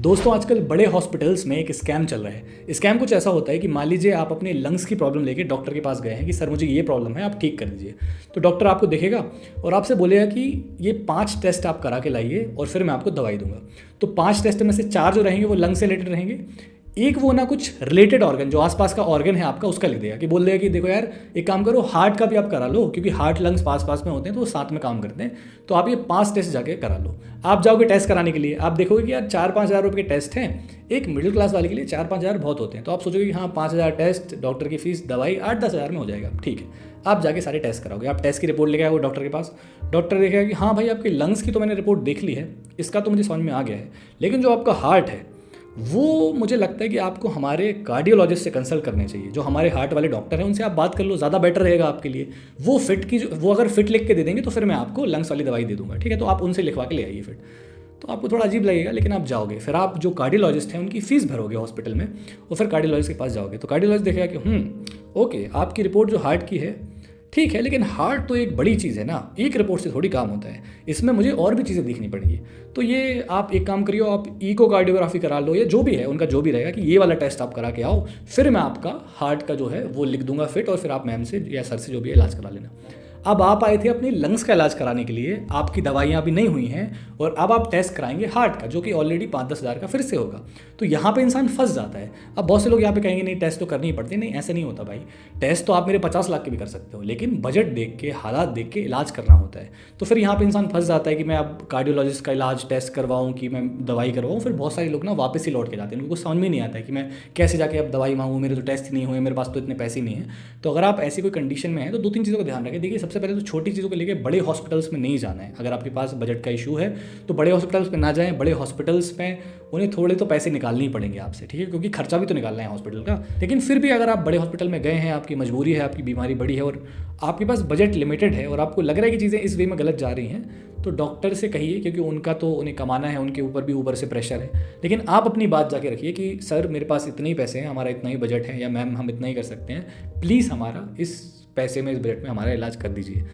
दोस्तों आजकल बड़े हॉस्पिटल्स में एक स्कैम चल रहा है। स्कैम कुछ ऐसा होता है कि मान लीजिए आप अपने लंग्स की प्रॉब्लम लेके डॉक्टर के पास गए हैं कि सर मुझे ये प्रॉब्लम है, आप ठीक कर दीजिए। तो डॉक्टर आपको देखेगा और आपसे बोलेगा कि ये 5 टेस्ट आप करा के लाइए और फिर मैं आपको दवाई दूंगा। तो 5 टेस्ट में से 4 जो रहेंगे वो लंग से रिलेटेड रहेंगे, एक वो ना कुछ रिलेटेड ऑर्गन जो आसपास का ऑर्गन है आपका उसका लिख देगा कि बोल देगा कि देखो यार एक काम करो, हार्ट का भी आप करा लो, क्योंकि हार्ट लंग्स पास पास में होते हैं तो वो साथ में काम करते हैं। तो आप ये 5 टेस्ट जाके करा लो। आप जाओगे टेस्ट कराने के लिए, आप देखोगे कि यार 4-5 हज़ार रुपये के टेस्ट हैं। एक मिडिल क्लास वाले के लिए 4-5 हज़ार बहुत होते हैं। तो आप सोचोगे कि हाँ 5,000 टेस्ट, डॉक्टर की फीस, दवाई 8-10 हज़ार में हो जाएगा, ठीक है। आप जाके सारे टेस्ट कराओगे, आप टेस्ट की रिपोर्ट लेके आओगे डॉक्टर के पास। डॉक्टर देखेगा कि हाँ भाई आपके लंग्स की तो मैंने रिपोर्ट देख ली है, इसका तो मुझे समझ में आ गया है, लेकिन जो आपका हार्ट है वो मुझे लगता है कि आपको हमारे कार्डियोलॉजिस्ट से कंसल्ट करने चाहिए। जो हमारे हार्ट वाले डॉक्टर हैं उनसे आप बात कर लो, ज़्यादा बेटर रहेगा आपके लिए। वो अगर फिट लिख के दे देंगे तो फिर मैं आपको लंग्स वाली दवाई दे दूंगा, ठीक है। तो आप उनसे लिखवा के ले आइए फिट। तो आपको थोड़ा अजीब लगेगा लेकिन आप जाओगे, फिर आप जो कार्डियोलॉजिस्ट हैं उनकी फीस भरोगे हॉस्पिटल में और फिर कार्डियोलॉजिस्ट के पास जाओगे। तो कार्डियोलॉजिस्ट देखेगा कि ओके आपकी रिपोर्ट जो हार्ट की है ठीक है, लेकिन हार्ट तो एक बड़ी चीज़ है ना, एक रिपोर्ट से थोड़ी काम होता है, इसमें मुझे और भी चीज़ें दिखनी पड़ेंगी। तो ये आप एक काम करिए, आप इकोकार्डियोग्राफी करा लो या जो भी है उनका जो भी रहेगा कि ये वाला टेस्ट आप करा के आओ, फिर मैं आपका हार्ट का जो है वो लिख दूंगा फिट, और फिर आप मैम से या सर से जो भी है इलाज करा लेना। अब आप आए थे अपनी लंग्स का इलाज कराने के लिए, आपकी दवाइयाँ अभी नहीं हुई हैं और अब आप टेस्ट कराएंगे हार्ट का जो कि ऑलरेडी 5-10 हज़ार का फिर से होगा। तो यहाँ पे इंसान फंस जाता है। अब बहुत से लोग यहाँ पे कहेंगे नहीं टेस्ट तो करनी ही पड़ती है। नहीं, ऐसा नहीं होता भाई। टेस्ट तो आप मेरे 50 लाख के भी कर सकते हो, लेकिन बजट देख के, हालात देख के इलाज करना होता है। तो फिर यहाँ पे इंसान फंस जाता है कि मैं अब कार्डियोलॉजिस्ट का इलाज टेस्ट करवाऊँ कि मैं दवाई करवाऊँ। फिर बहुत सारे लोग ना वापस ही लौट के जाते हैं, उनको समझ में नहीं आता है कि मैं कैसे जाके अब दवाई मांगूँ, मेरे तो टेस्ट ही नहीं हुए, मेरे पास तो इतने पैसे नहीं हैं। तो अगर आप ऐसी कोई कंडीशन में हैं तो 2-3 चीज़ों का ध्यान रखें। देखिए सबसे पहले तो छोटी चीज़ों को लेके बड़े हॉस्पिटल्स में नहीं जाना है। अगर आपके पास बजट का इशू है तो बड़े हॉस्पिटल्स में ना जाएं। बड़े हॉस्पिटल्स में उन्हें थोड़े तो पैसे निकालने ही पड़ेंगे आपसे, ठीक है, क्योंकि खर्चा भी तो निकालना है हॉस्पिटल का। लेकिन फिर भी अगर आप बड़े हॉस्पिटल में गए हैं, आपकी मजबूरी है, आपकी बीमारी बड़ी है और आपके पास बजट लिमिटेड है और आपको लग रहा है कि चीज़ें इस वे में गलत जा रही हैं, तो डॉक्टर से कहिए, क्योंकि उनका तो उन्हें कमाना है, उनके ऊपर भी ऊपर से प्रेशर है। लेकिन आप अपनी बात जाके रखिए कि सर मेरे पास इतने ही पैसे हैं, हमारा इतना ही बजट है, या मैम हम इतना ही कर सकते हैं, प्लीज़ हमारा इस पैसे में, इस बजट में हमारा इलाज कर दीजिए।